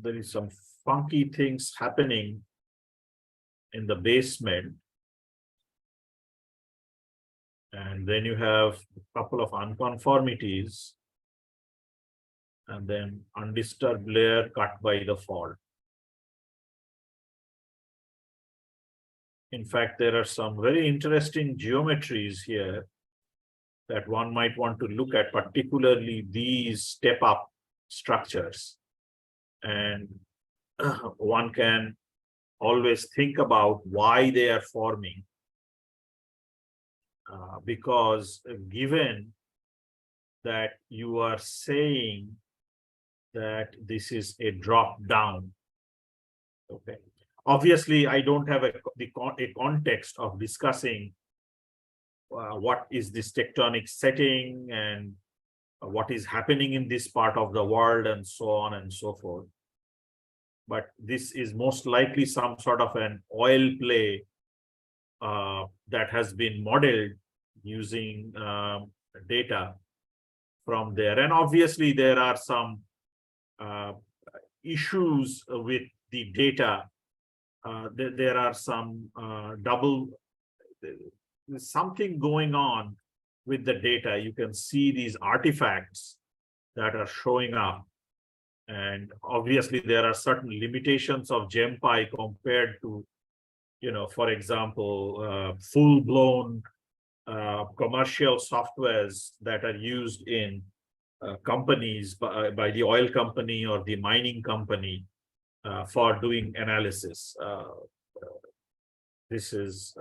there is some funky things happening in the basement. And then you have a couple of unconformities, and then undisturbed layer cut by the fault. In fact, there are some very interesting geometries here that one might want to look at, particularly these step-up structures. And one can always think about why they are forming. Because given that you are saying that this is a drop down, okay. Obviously, I don't have a context of discussing what is this tectonic setting and what is happening in this part of the world and so on and so forth. But this is most likely some sort of an oil play that has been modeled using data from there. And obviously, there are some issues with the data. There are some there's something going on with the data. You can see these artifacts that are showing up. And obviously, there are certain limitations of GemPy compared to, for example, full-blown commercial softwares that are used in companies by the oil company or the mining company for doing analysis. This is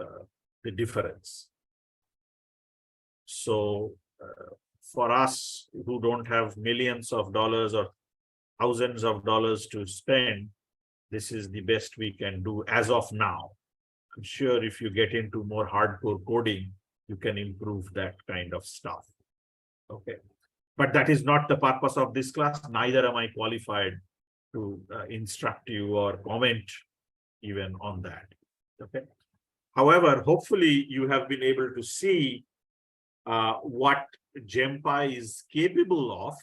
the difference. So for us who don't have millions of dollars or thousands of dollars to spend, this is the best we can do as of now. I'm sure if you get into more hardcore coding, you can improve that kind of stuff. Okay. But that is not the purpose of this class. Neither am I qualified to instruct you or comment even on that. Okay. However, hopefully you have been able to see what GemPy is capable of.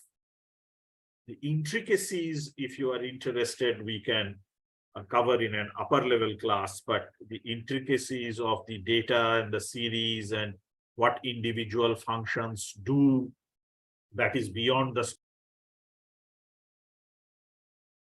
The intricacies, if you are interested, we can cover in an upper level class, but the intricacies of the data and the series and what individual functions do, that is beyond the